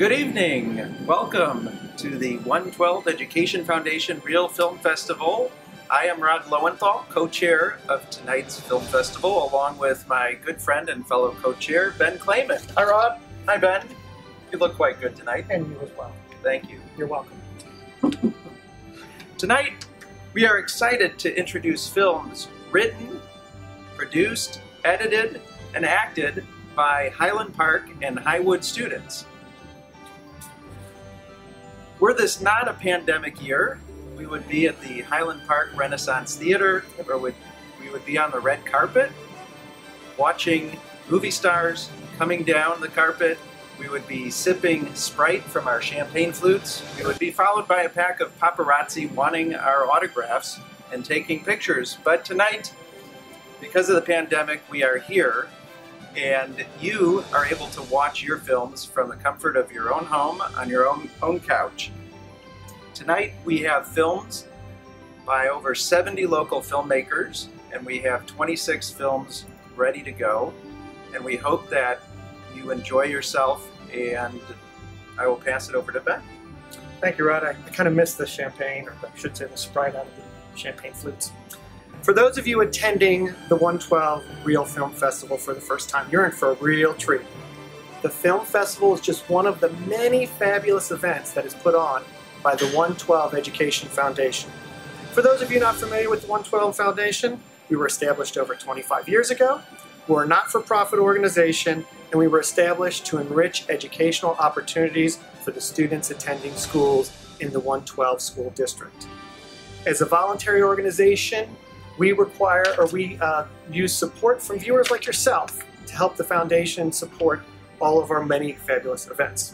Good evening. Welcome to the 112 Education Foundation Real Film Festival. I am Rod Lowenthal, co-chair of tonight's film festival, along with my good friend and fellow co-chair, Ben Clayman. Hi, Rod. Hi, Ben. You look quite good tonight. And you as well. Thank you. You're welcome. Tonight, we are excited to introduce films written, produced, edited, and acted by Highland Park and Highwood students. Were this not a pandemic year, we would be at the Highland Park Renaissance Theater, or we would be on the red carpet, watching movie stars coming down the carpet. We would be sipping Sprite from our champagne flutes. We would be followed by a pack of paparazzi wanting our autographs and taking pictures. But tonight, because of the pandemic, we are here, and you are able to watch your films from the comfort of your own home on your own couch. Tonight we have films by over 70 local filmmakers, and we have 26 films ready to go, and we hope that you enjoy yourself, and I will pass it over to Ben. Thank you, Rod. I kind of missed the champagne, or I should say the Sprite out of the champagne flutes. For those of you attending the 112 Real Film Festival for the first time, you're in for a real treat. The Film Festival is just one of the many fabulous events that is put on by the 112 Education Foundation. For those of you not familiar with the 112 Foundation, we were established over 25 years ago. We're a not-for-profit organization, and we were established to enrich educational opportunities for the students attending schools in the 112 school district. As a voluntary organization, we use support from viewers like yourself to help the foundation support all of our many fabulous events.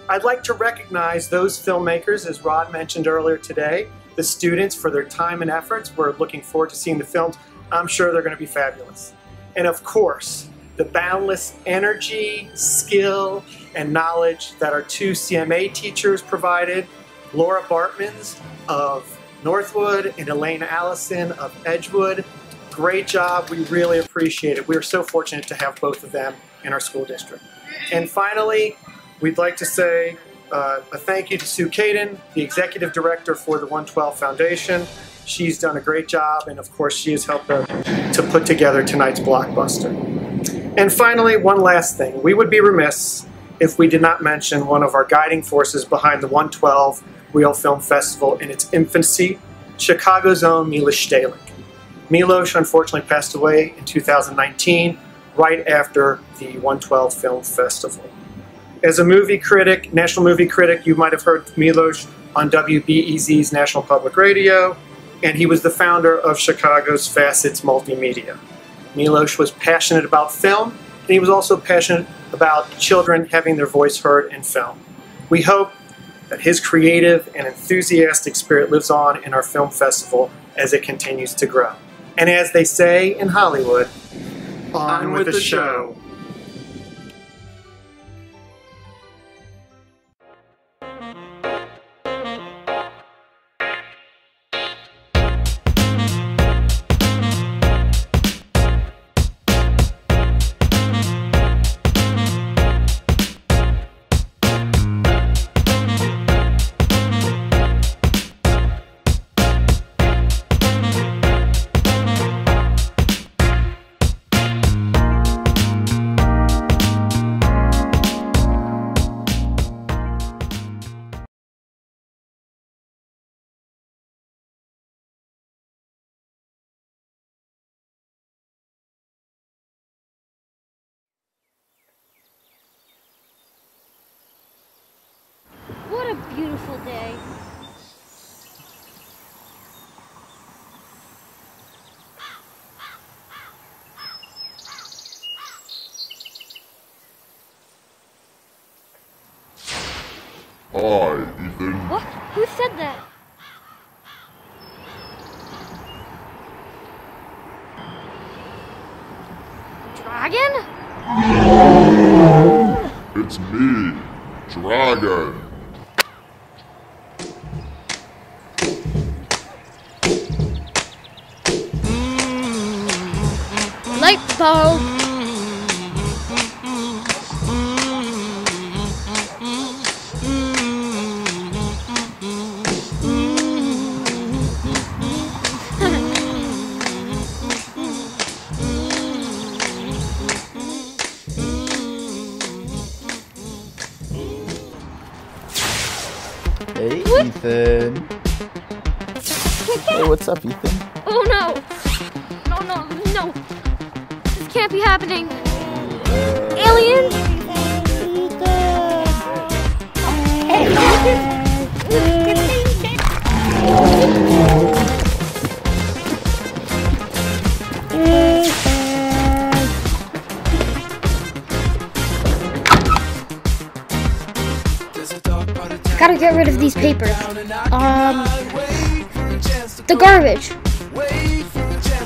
I'd like to recognize those filmmakers, as Rod mentioned earlier today, the students, for their time and efforts. We're looking forward to seeing the films. I'm sure they're going to be fabulous. And of course, the boundless energy, skill, and knowledge that our two CMA teachers provided, Laura Bartmans of Northwood and Elaine Allison of Edgewood. Great job. We really appreciate it. We are so fortunate to have both of them in our school district. And finally, we'd like to say a thank you to Sue Caden, the Executive Director for the 112 Foundation. She's done a great job, and of course she has helped to put together tonight's blockbuster. And finally, one last thing. We would be remiss if we did not mention one of our guiding forces behind the 112 Real Film Festival in its infancy, Chicago's own Milos Stehlik. Milos unfortunately passed away in 2019, right after the 112 Film Festival. As a movie critic, national movie critic, you might have heard Milos on WBEZ's National Public Radio, and he was the founder of Chicago's Facets Multimedia. Milos was passionate about film, and he was also passionate about children having their voice heard in film. We hope that his creative and enthusiastic spirit lives on in our film festival as it continues to grow. And as they say in Hollywood, on with the show. What a beautiful day. Hi, Ethan. What? Who said that? Dragon? It's me, Dragon. Light bulb. Hey, Ethan. Hey, what's up, Ethan? Oh no! No! This can't be happening. Aliens? Gotta get rid of these papers. The garbage.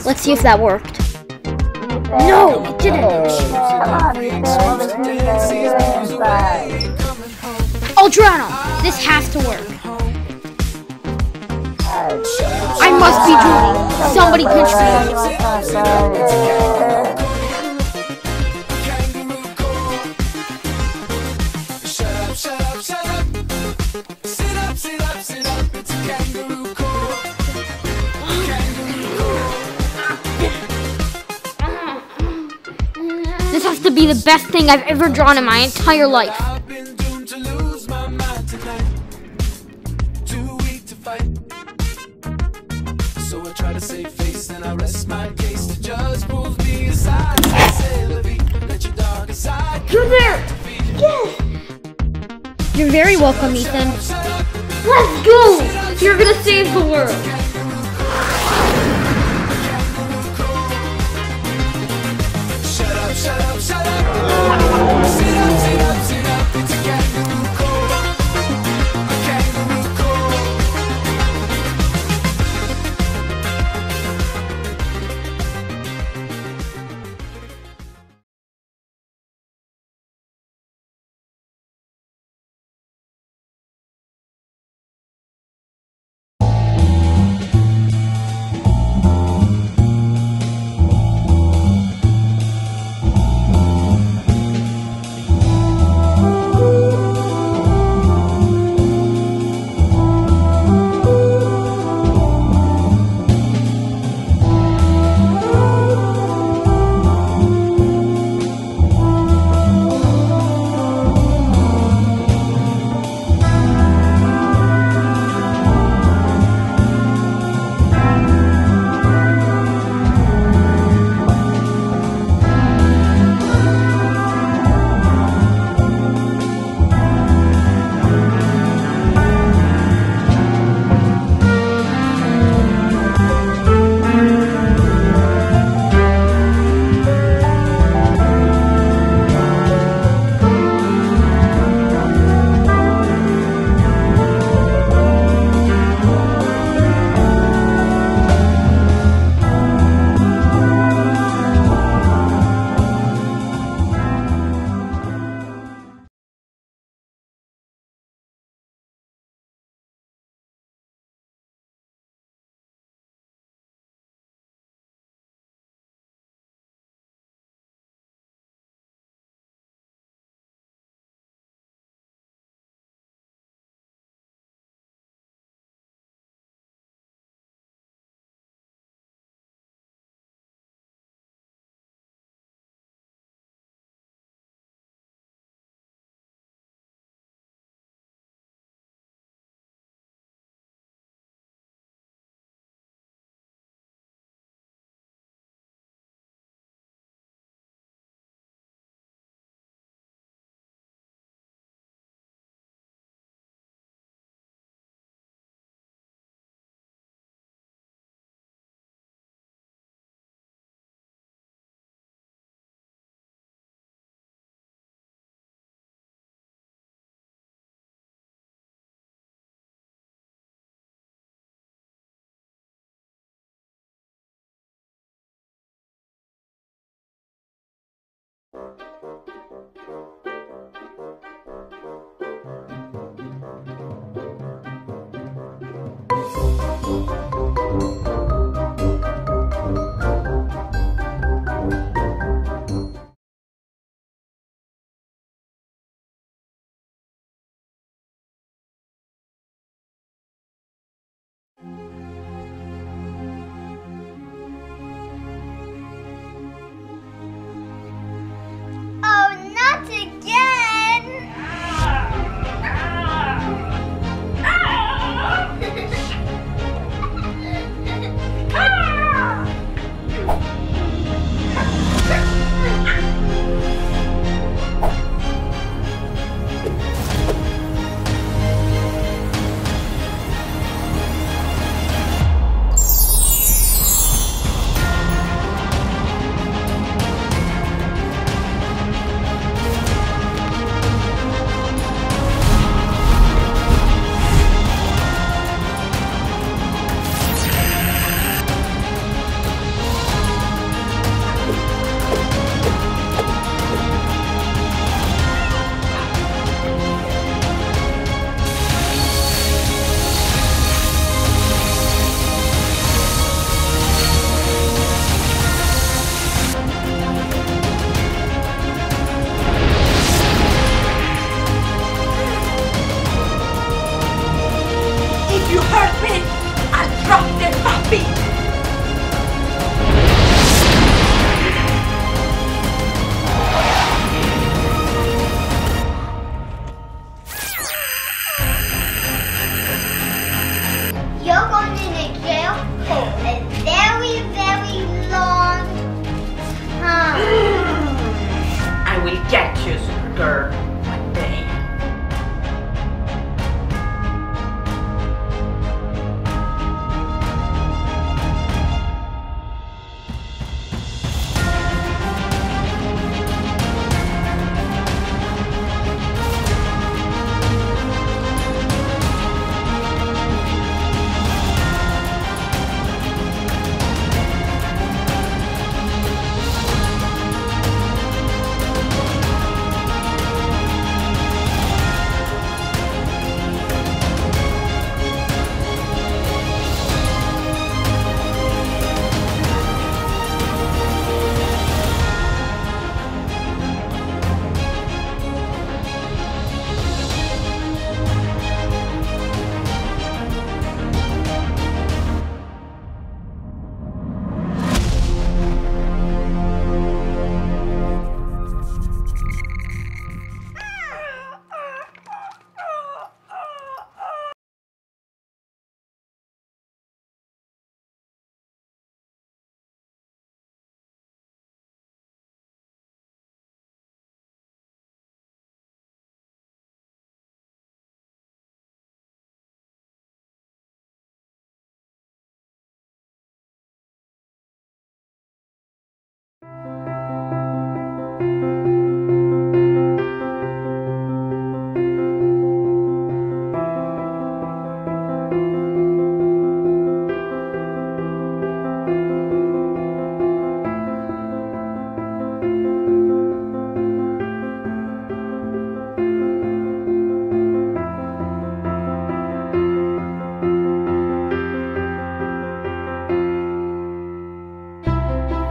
Let's see if that worked. No, it didn't. Ultrano, this has to work. I must be dreaming. Somebody pinch me. This has to be the best thing I've ever drawn in my entire life. So I try to save face and I rest my case. The judge pulls me aside. Let your dog aside. You're there! Yes! You're very welcome, Ethan. Let's go! You're gonna save the world. Shut up, shut up, shut up. Sit up, sit up, sit up. It's a kangaroo court. A kangaroo court.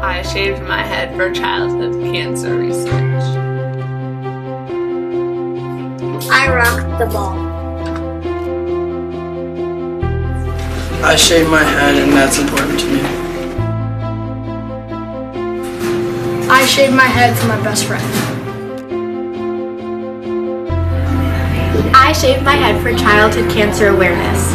I shaved my head for childhood cancer research. I rocked the ball. I shave my head and that's important to me. I shaved my head for my best friend. I shaved my head for childhood cancer awareness.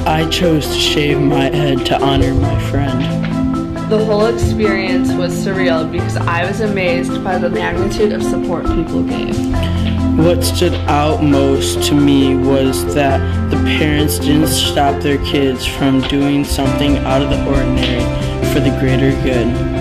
I chose to shave my head to honor my friend. The whole experience was surreal because I was amazed by the magnitude of support people gave. What stood out most to me was that the parents didn't stop their kids from doing something out of the ordinary for the greater good.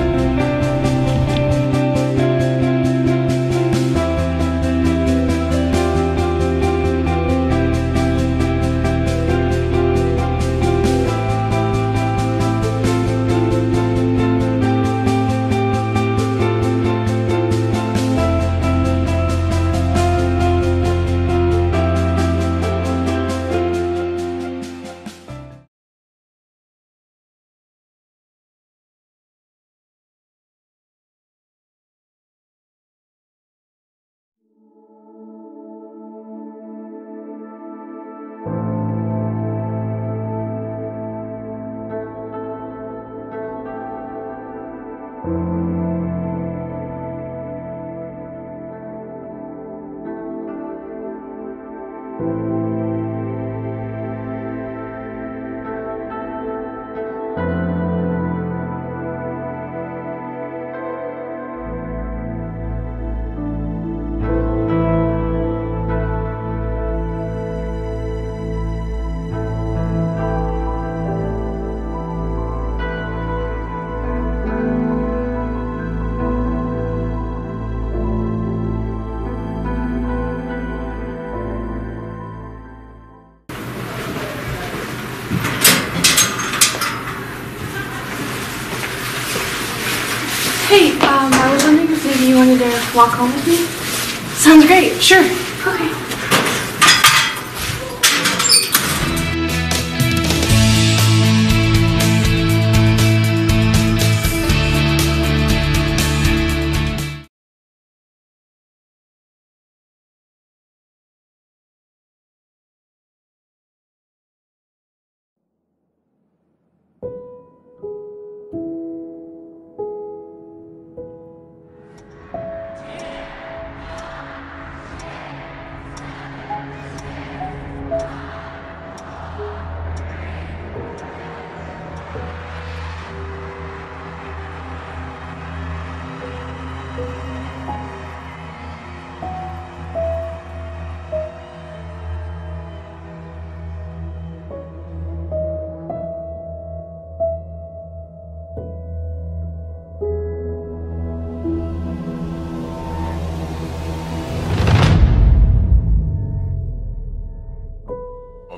Hey, I was wondering if maybe you wanted to walk home with me? Sounds great, sure. Okay.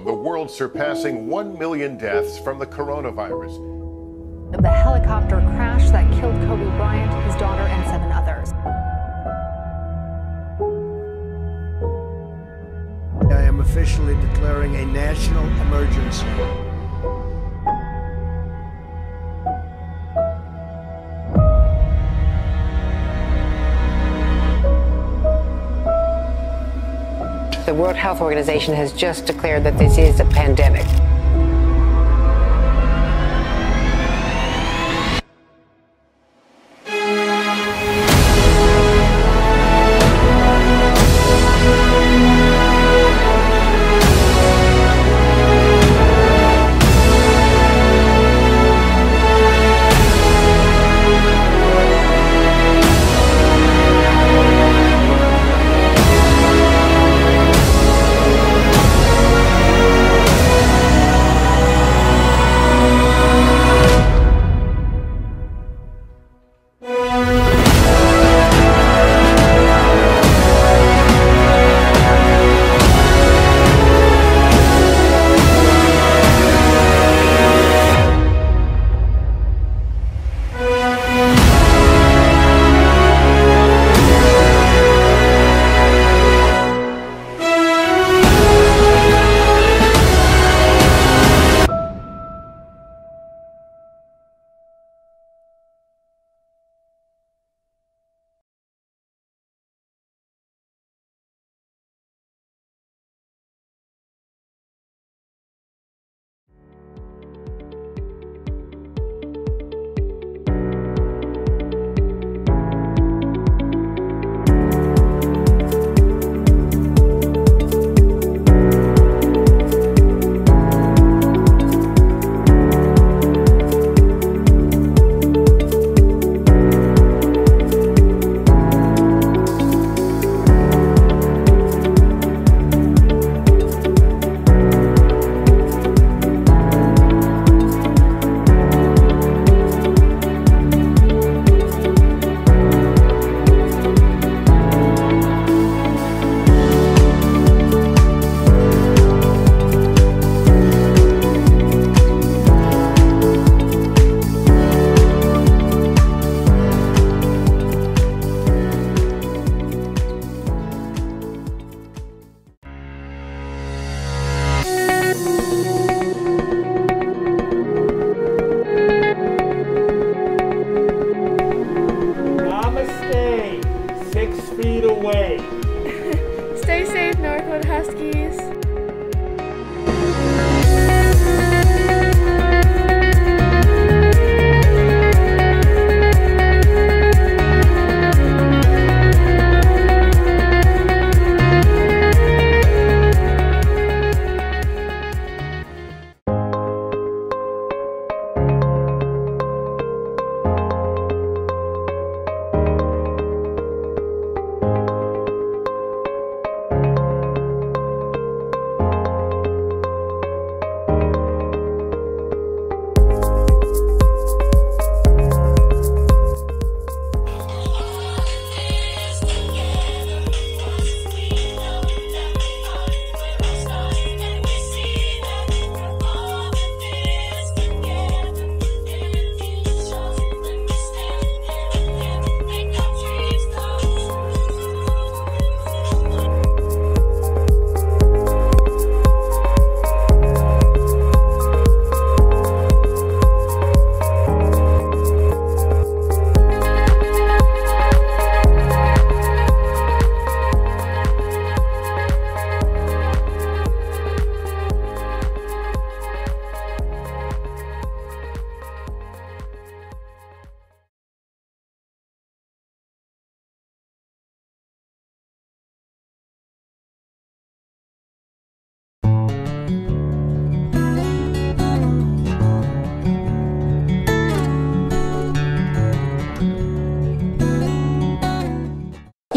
The world surpassing 1 million deaths from the coronavirus. The helicopter crash that killed Kobe Bryant, his daughter, and 7 others. I am officially declaring a national emergency. The World Health Organization has just declared that this is a pandemic.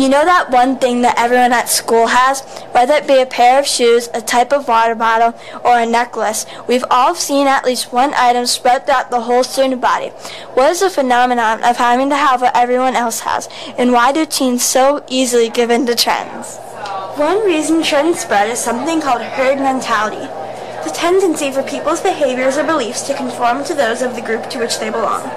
You know that one thing that everyone at school has? Whether it be a pair of shoes, a type of water bottle, or a necklace, we've all seen at least one item spread throughout the whole student body. What is the phenomenon of having to have what everyone else has, and why do teens so easily give in to trends? One reason trends spread is something called herd mentality, the tendency for people's behaviors or beliefs to conform to those of the group to which they belong.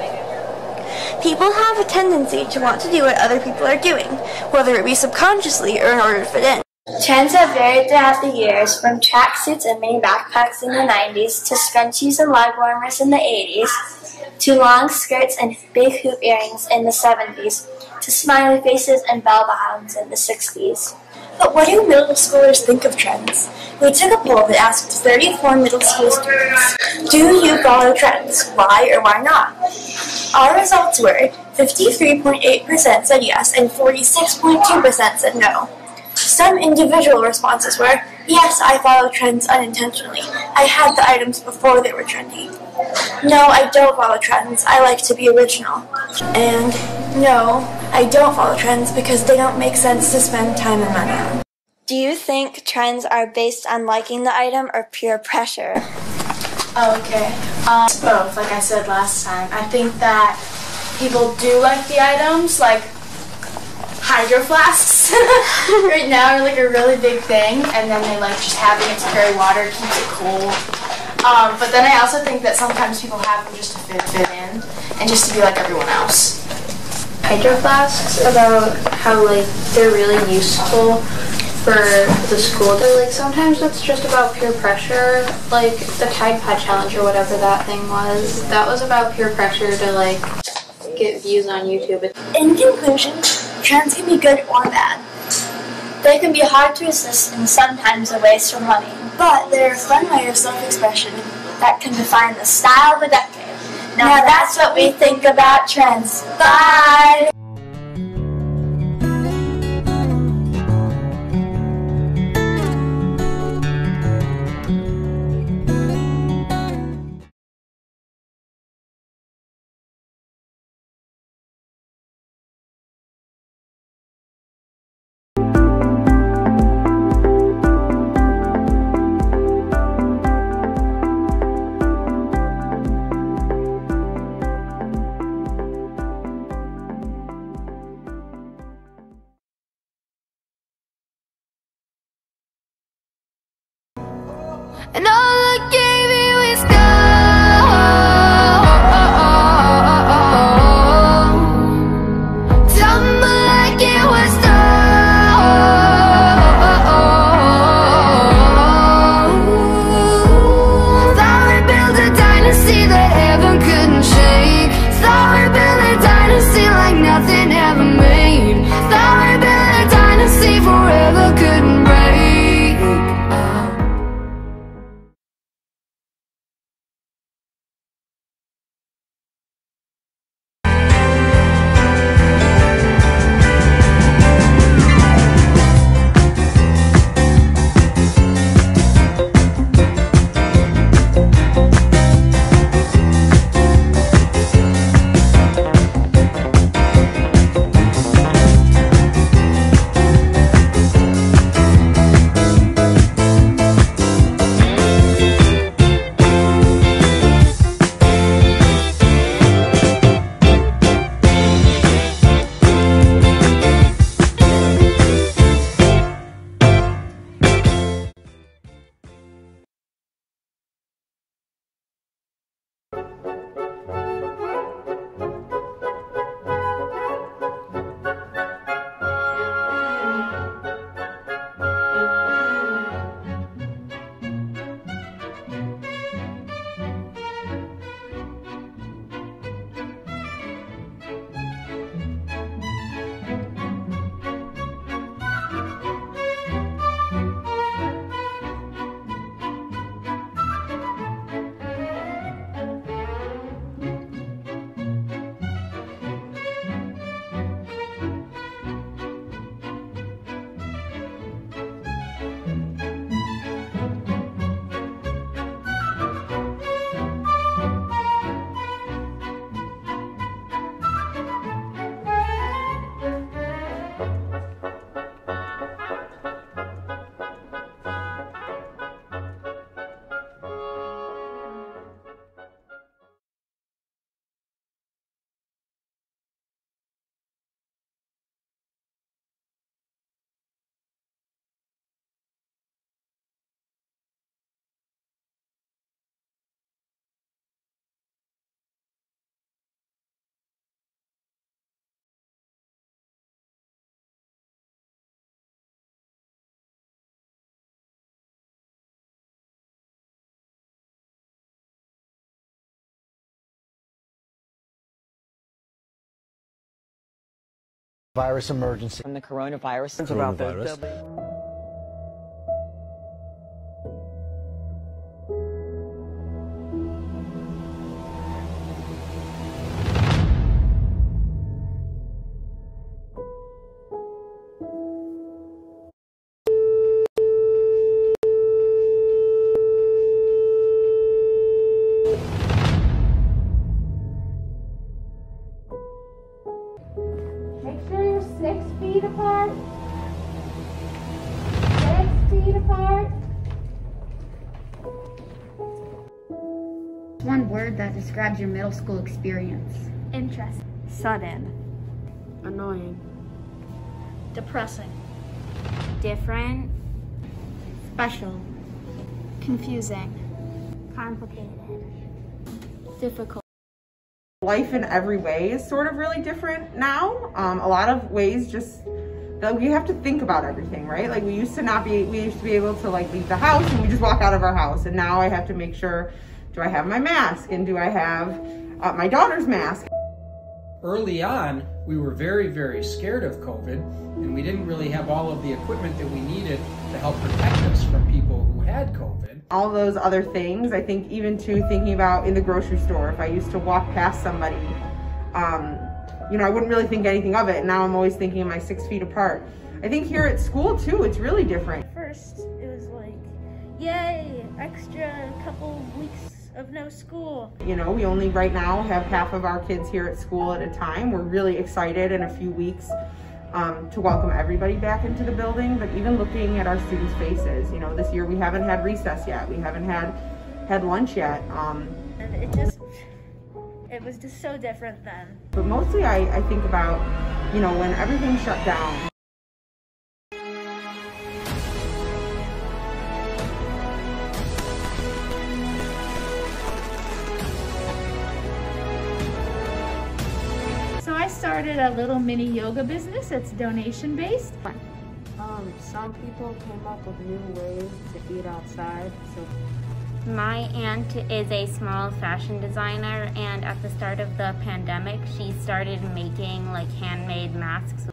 People have a tendency to want to do what other people are doing, whether it be subconsciously or in order to fit in. Trends have varied throughout the years, from tracksuits and mini backpacks in the 90s, to scrunchies and leg warmers in the 80s, to long skirts and big hoop earrings in the 70s, to smiley faces and bell bottoms in the 60s. But what do middle schoolers think of trends? We took a poll that asked 34 middle school students, do you follow trends? Why or why not? Our results were 53.8% said yes and 46.2% said no. Some individual responses were, yes, I follow trends unintentionally. I had the items before they were trendy. No, I don't follow trends. I like to be original. And no, I don't follow trends because they don't make sense to spend time and money on. Do you think trends are based on liking the item or pure pressure? Oh, okay. Both, like I said last time. I think that people do like the items, like hydro flasks right now are like a really big thing, and then they like just having it to carry water keeps it cool. But then I also think that sometimes people have them just to fit in and just to be like everyone else. Hydro flasks, about how like they're really useful for the school. So, like sometimes it's just about peer pressure, like the Tide Pod challenge or whatever that thing was. That was about peer pressure to like get views on YouTube. In conclusion, trends can be good or bad. They can be hard to resist and sometimes a waste for money, but they're a fun way of self-expression that can define the style of a decade. Now that's what we think about trends. Bye! And all I gave you is gold. Tumble like it was gold. Thought we built a dynasty that heaven couldn't shake. Thought we built a dynasty like nothing ever made. Thought we built a dynasty forever couldn't break. Virus emergency. From the coronavirus. Coronavirus. Make sure you're 6 feet apart. 6 feet apart. One word that describes your middle school experience. Interesting. Sudden. Annoying. Depressing. Different. Special. Confusing. Complicated. Difficult. Life in every way is sort of really different now. A lot of ways just that we have to think about everything, right? Like we used to be able to like leave the house and we just walk out of our house. And now I have to make sure, do I have my mask? And do I have my daughter's mask? Early on, we were very, very scared of COVID, and we didn't really have all of the equipment that we needed to help protect us from people who had COVID. All those other things, I think even too thinking about in the grocery store, if I used to walk past somebody, you know, I wouldn't really think anything of it. Now I'm always thinking, am I 6 feet apart? I think here at school too, it's really different. First, it was like, yay, extra couple weeks of no school. You know, we only right now have half of our kids here at school at a time. We're really excited in a few weeks to welcome everybody back into the building, but even looking at our students' faces, you know, this year we haven't had recess yet. We haven't had lunch yet. And it was just so different then. But mostly I think about, you know, when everything shut down. So I started a little mini yoga business that's donation based. Some people came up with new ways to eat outside. So my aunt is a small fashion designer, and at the start of the pandemic, she started making like handmade masks.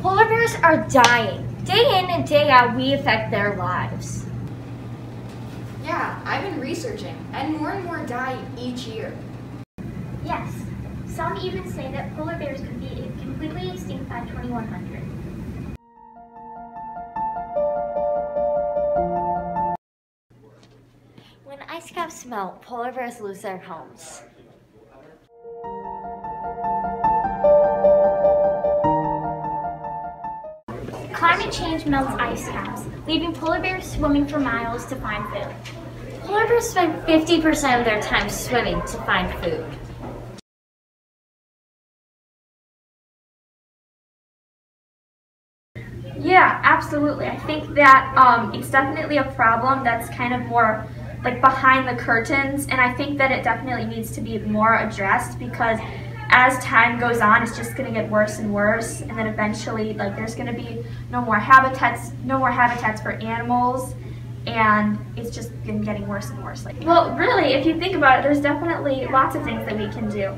Polar bears are dying. Day in and day out, we affect their lives. Yeah, I've been researching, and more die each year. Yes, some even say that polar bears could be completely extinct by 2100. When ice caps melt, polar bears lose their homes. Climate change melts ice caps, leaving polar bears swimming for miles to find food. Polar bears spend 50% of their time swimming to find food. Yeah, absolutely. I think that it's definitely a problem that's kind of more like behind the curtains, and I think that it definitely needs to be more addressed, because as time goes on, it's just going to get worse and worse, and then eventually, like, there's going to be no more habitats for animals, and it's just been getting worse and worse. Like, well, really, if you think about it, there's definitely lots of things that we can do.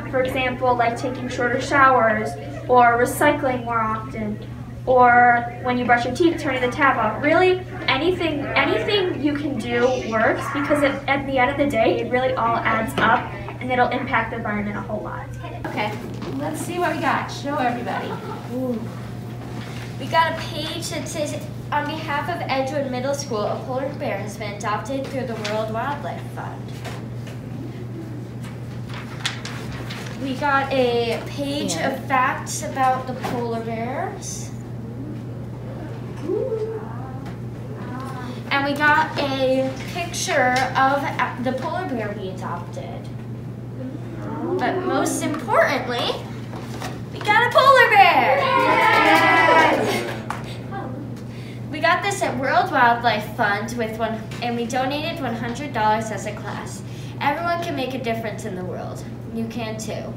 For example, like taking shorter showers, or recycling more often, or when you brush your teeth, turning the tap off. Really, anything you can do works, because at the end of the day, it really all adds up, and it'll impact the environment a whole lot. Okay, let's see what we got. Show everybody. Ooh. We got a page that says, on behalf of Edgewood Middle School, a polar bear has been adopted through the World Wildlife Fund. We got a page of facts about the polar bears. And we got a picture of the polar bear we adopted. But most importantly, we got a polar bear! Yay! We got this at World Wildlife Fund and we donated $100 as a class. Everyone can make a difference in the world. You can too.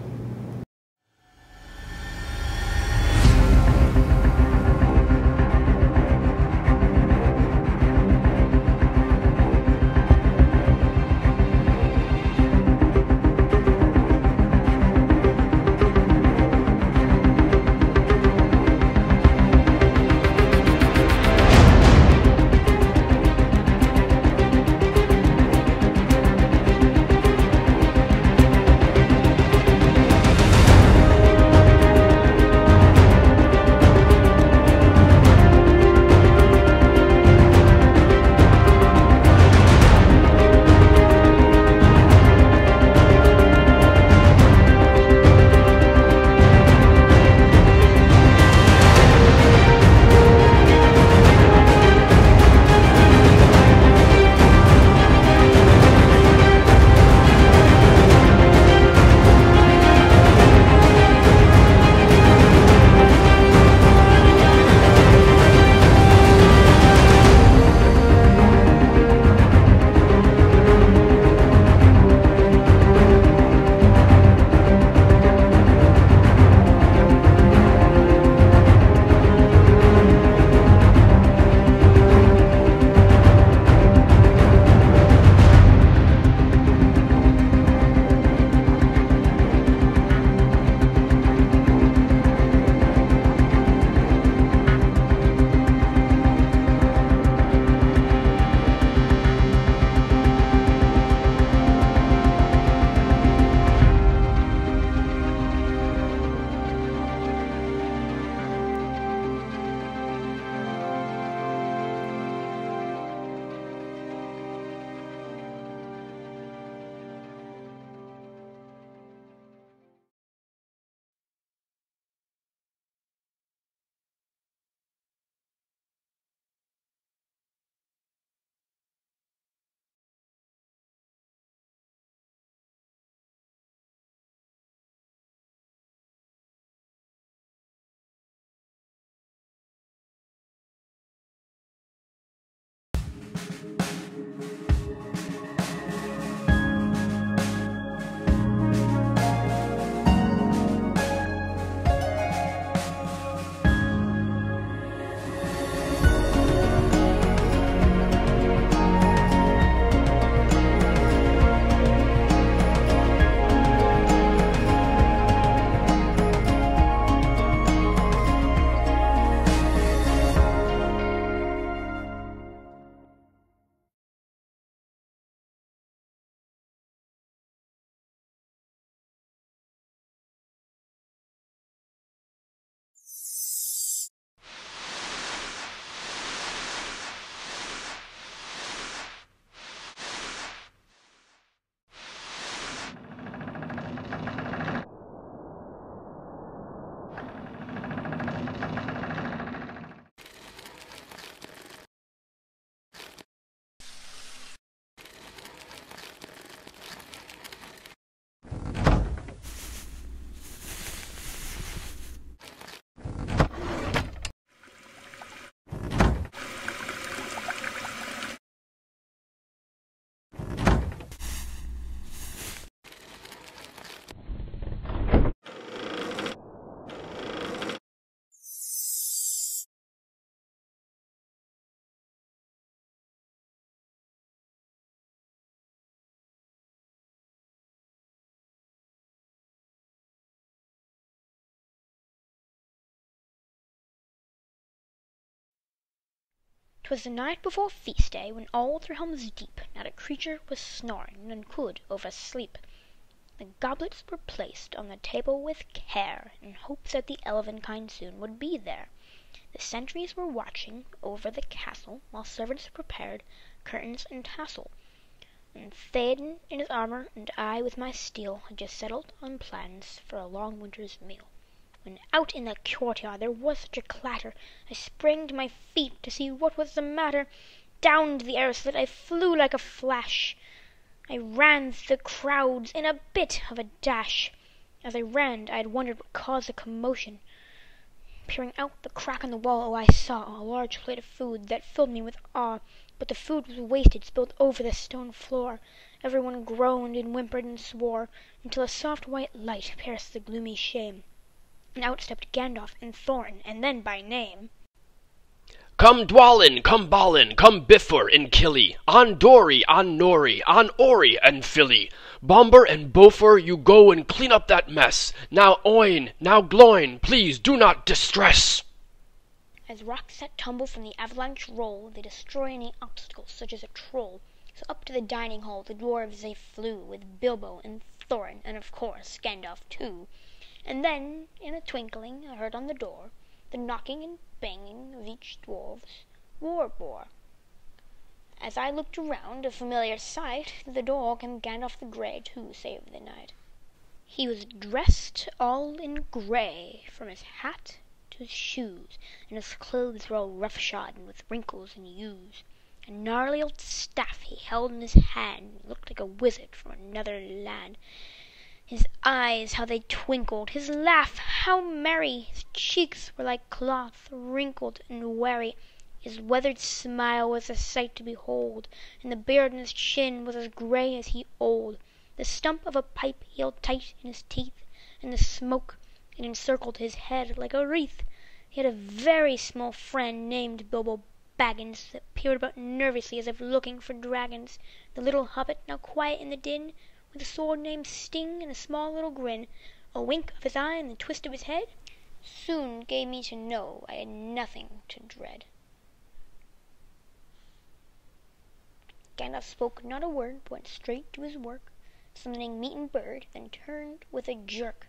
"'Twas the night before feast day, when all through Helm's Deep not a creature was snoring, none could oversleep. The goblets were placed on the table with care, in hopes that the Elvenkind soon would be there. The sentries were watching over the castle, while servants prepared curtains and tassel. And Theoden in his armour, and I with my steel, had just settled on plans for a long winter's meal, when out in the courtyard there was such a clatter, I sprang to my feet to see what was the matter. down to the air slit, I flew like a flash. I ran through the crowds in a bit of a dash. As I ran, I had wondered what caused the commotion. Peering out the crack in the wall, I saw a large plate of food that filled me with awe. But the food was wasted, spilled over the stone floor. Everyone groaned and whimpered and swore, until a soft white light pierced the gloomy shame. And out stepped Gandalf and Thorin, and then by name. Come Dwalin, come Balin, come Bifur and Killy, on Dory, on Nori, on Ori and Filly. Bomber and Bofur, you go and clean up that mess. Now Oin, now Gloin, please do not distress. As rocks that tumble from the avalanche roll, they destroy any obstacle, such as a troll. So up to the dining hall the dwarves they flew, with Bilbo and Thorin, and of course Gandalf too. And then, in a twinkling, I heard on the door the knocking and banging of each dwarf's war-boar. As I looked around, a familiar sight, to the door came Gandalf the Grey to save the night. He was dressed all in grey, from his hat to his shoes, and his clothes were all rough-shod and with wrinkles and yews. A gnarly old staff he held in his hand, and looked like a wizard from another land. His eyes, how they twinkled, his laugh, how merry! His cheeks were like cloth, wrinkled and weary. His weathered smile was a sight to behold, and the beard on his chin was as grey as he old. The stump of a pipe he held tight in his teeth, and the smoke it encircled his head like a wreath. He had a very small friend named Bilbo Baggins, that peered about nervously as if looking for dragons. The little hobbit, now quiet in the din, with a sword named Sting and a small little grin, a wink of his eye and a twist of his head, soon gave me to know I had nothing to dread. Gandalf spoke not a word, but went straight to his work, summoning meat and bird, then turned with a jerk.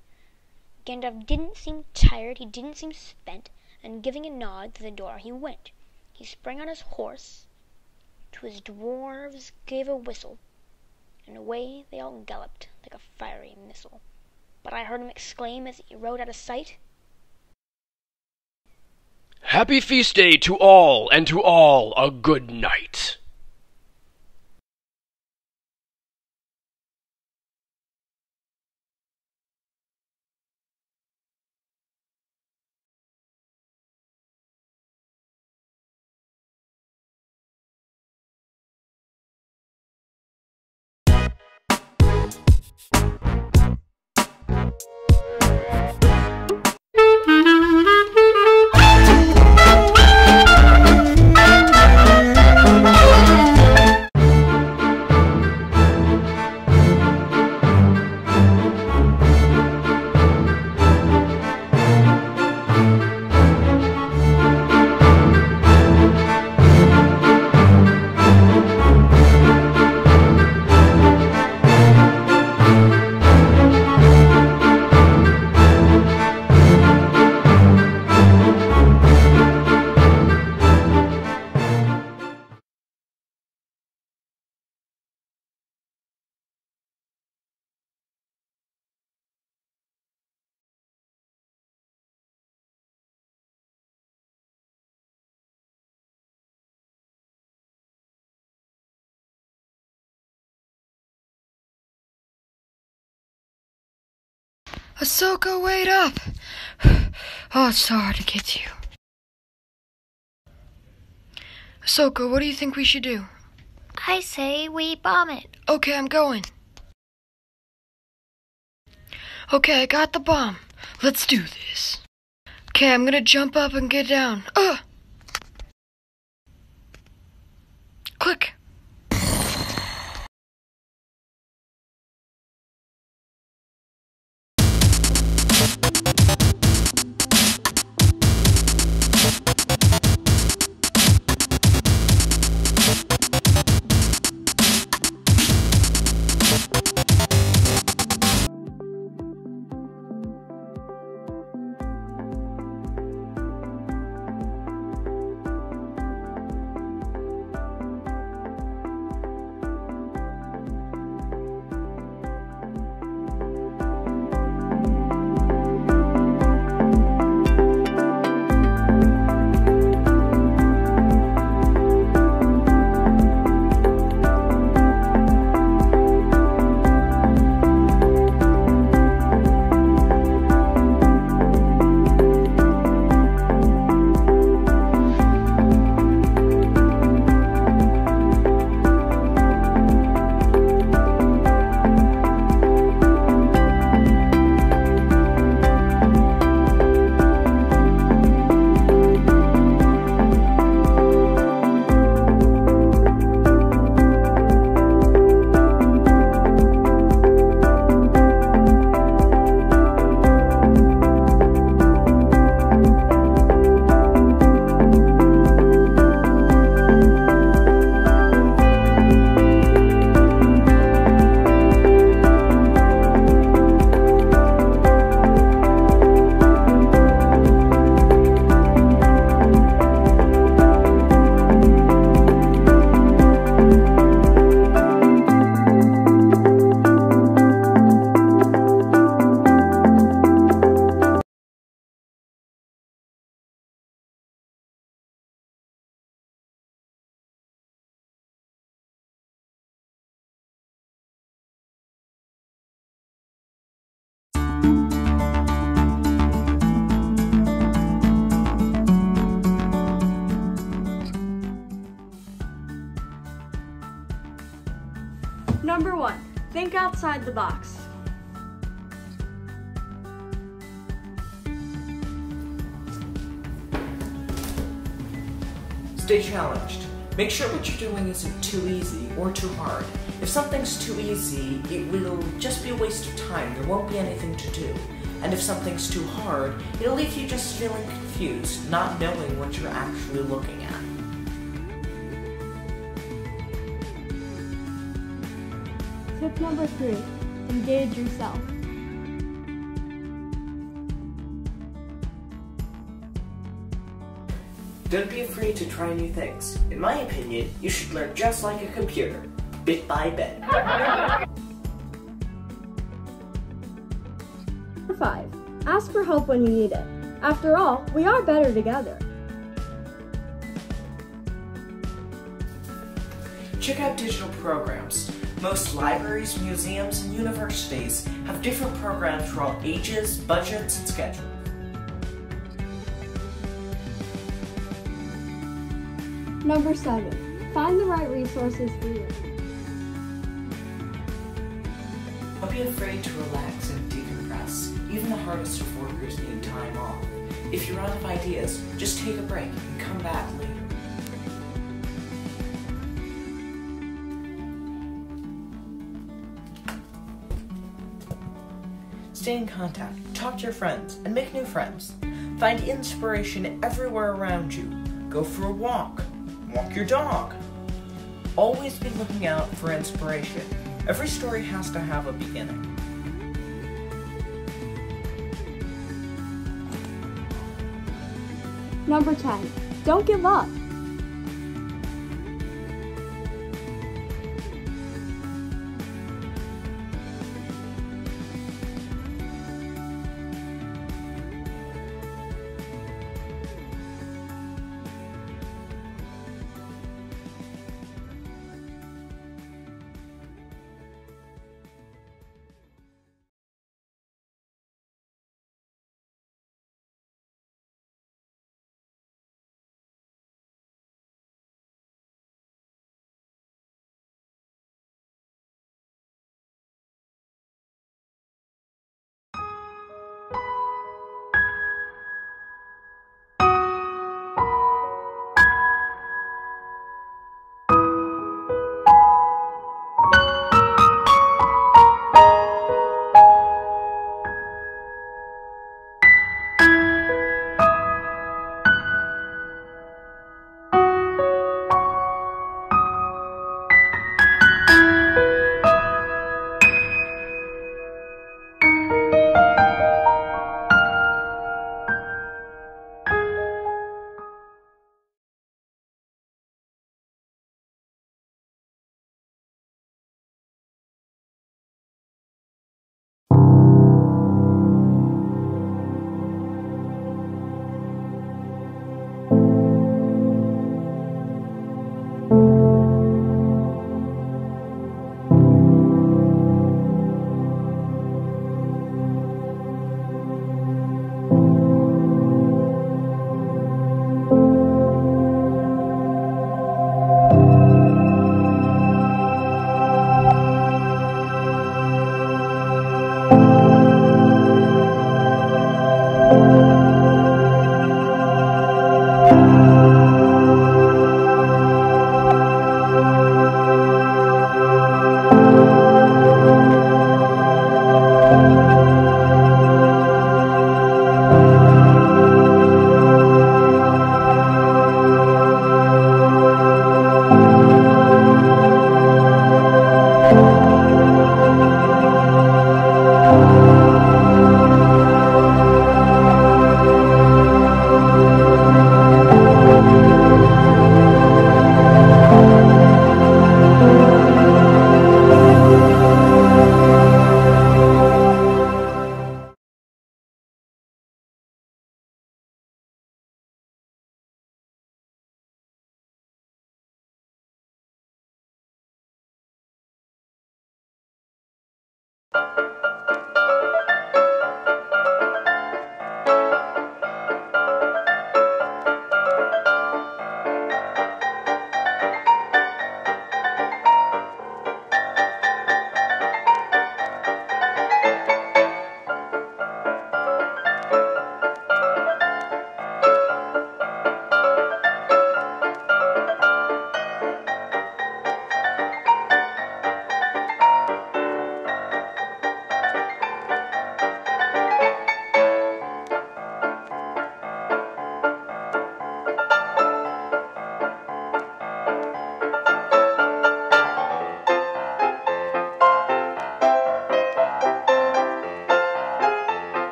Gandalf didn't seem tired, he didn't seem spent, and giving a nod to the door he went. He sprang on his horse, to his dwarves gave a whistle, and away they all galloped like a fiery missile. But I heard him exclaim as he rode out of sight, Happy feast day to all, and to all a good night. Ahsoka, wait up! Oh, it's so hard to get to you. Ahsoka, what do you think we should do? I say we bomb it. Okay, I'm going. Okay, I got the bomb. Let's do this. Okay, I'm gonna jump up and get down. Click. Number 1. Think outside the box. Stay challenged. Make sure what you're doing isn't too easy or too hard. If something's too easy, it will just be a waste of time. There won't be anything to do. And if something's too hard, it'll leave you just feeling confused, not knowing what you're actually looking at. Tip number 3. Engage yourself. Don't be afraid to try new things. In my opinion, you should learn just like a computer, bit by bit. Number 5. Ask for help when you need it. After all, we are better together. Check out digital programs. Most libraries, museums, and universities have different programs for all ages, budgets, and schedules. Number 7. Find the right resources for you. Don't be afraid to relax and decompress. Even the hardest of workers need time off. If you're out of ideas, just take a break and come back later. Stay in contact, talk to your friends, and make new friends. Find inspiration everywhere around you. Go for a walk. Walk your dog. Always be looking out for inspiration. Every story has to have a beginning. Number 10. Don't give up.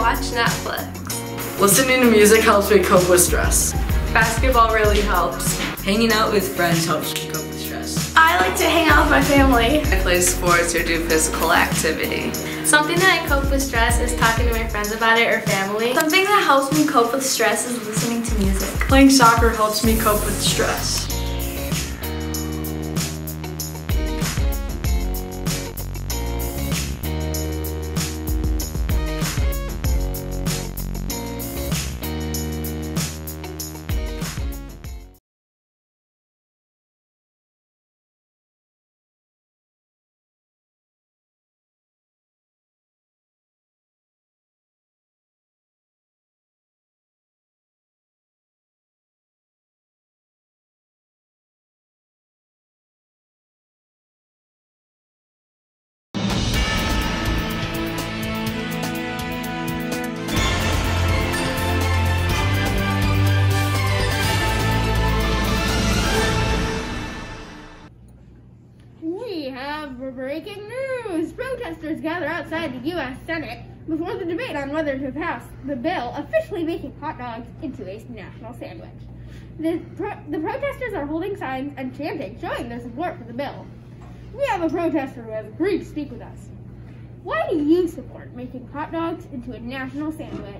watch Netflix. Listening to music helps me cope with stress. Basketball really helps. Hanging out with friends helps me cope with stress. I like to hang out with my family. I play sports or do physical activity. Something that I cope with stress is talking to my friends about it or family. Something that helps me cope with stress is listening to music. Playing soccer helps me cope with stress. Breaking news! Protesters gather outside the U.S. Senate before the debate on whether to pass the bill officially making hot dogs into a national sandwich. The protesters are holding signs and chanting, showing their support for the bill. We have a protester who has agreed to speak with us. Why do you support making hot dogs into a national sandwich?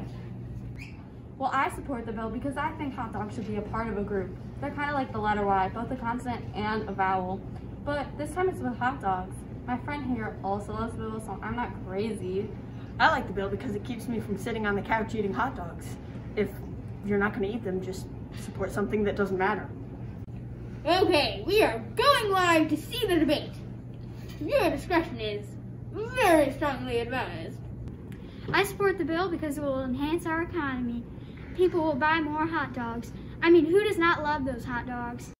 Well, I support the bill because I think hot dogs should be a part of a group. They're kind of like the letter Y, both a consonant and a vowel. But this time it's with hot dogs. My friend here also loves the bill, so I'm not crazy. I like the bill because it keeps me from sitting on the couch eating hot dogs. If you're not going to eat them, just support something that doesn't matter. Okay, we are going live to see the debate. Viewer discretion is very strongly advised. I support the bill because it will enhance our economy. People will buy more hot dogs. I mean, who does not love those hot dogs?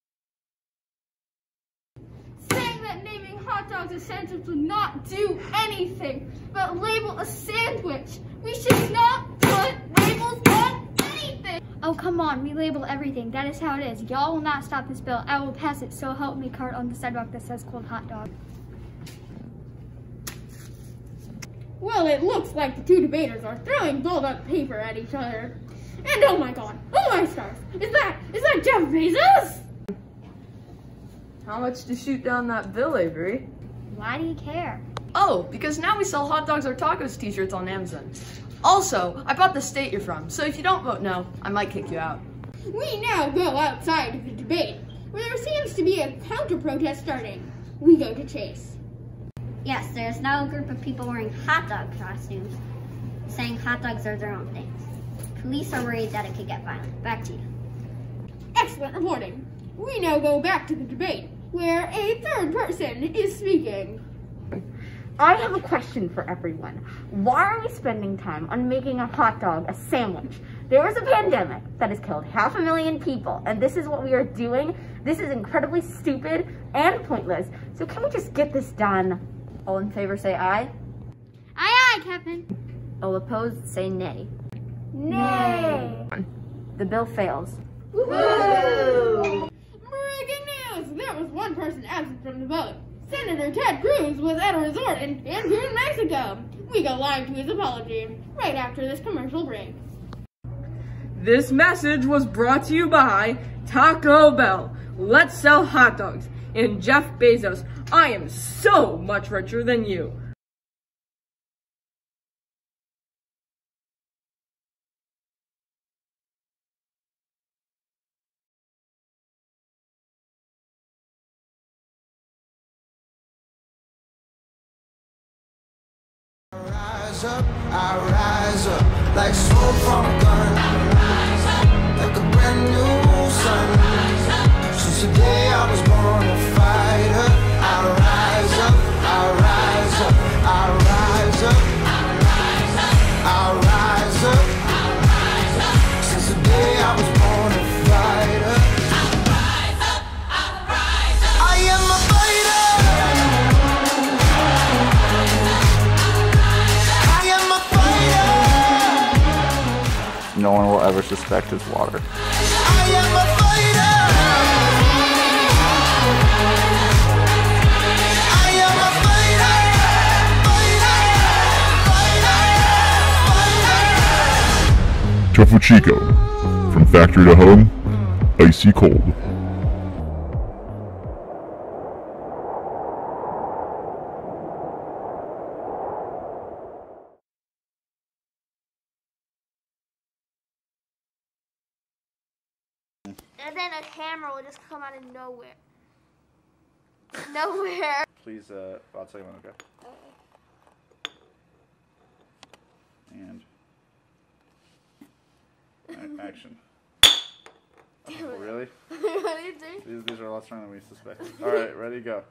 Saying that naming hot dogs a sandwich will not do anything but label a sandwich. We should not put labels on anything. Oh, come on, we label everything. That is how it is. Y'all will not stop this bill. I will pass it, so help me, cart on the sidewalk that says cold hot dog. Well, it looks like the two debaters are throwing blow-up paper at each other. And oh my god, oh my stars, is that Jeff Bezos? How much to shoot down that bill, Avery? Why do you care? Oh, because now we sell hot dogs or tacos t-shirts on Amazon. Also, I bought the state you're from, so if you don't vote no, I might kick you out. We now go outside of the debate, where there seems to be a counter-protest starting. We go to Chase. Yes, there's now a group of people wearing hot dog costumes, saying hot dogs are their own things. Police are worried that it could get violent. Back to you. Excellent reporting. We now go back to the debate, where a third person is speaking. I have a question for everyone. Why are we spending time on making a hot dog a sandwich? There is a pandemic that has killed 500,000 people, and this is what we are doing? This is incredibly stupid and pointless. So can we just get this done? All in favor say aye. Aye, aye, Captain. All opposed say nay. Nay. The bill fails. Woo! Breaking news! There was one person absent from the vote. Senator Ted Cruz was at a resort in Cancun, Mexico. We go live to his apology right after this commercial break. This message was brought to you by Taco Bell. Let's sell hot dogs. And Jeff Bezos, I am so much richer than you. I rise up like smoke from a gun, like a brand new sun. Since the day I was born a fighter, I rise up, I rise up, I rise up, I rise up. Since the day I was born a fighter, I am a fighter. No one will ever suspect it's water. I am a fighter. I am a fighter. Fighter. Fighter. Fighter. Tofu Chico. From factory to home, icy cold. And then a camera will just come out of nowhere. Nowhere. Please, I'll tell you when, okay? And action. Oh, really? What do you think? These are a lot stronger than we suspected. Alright, ready, go.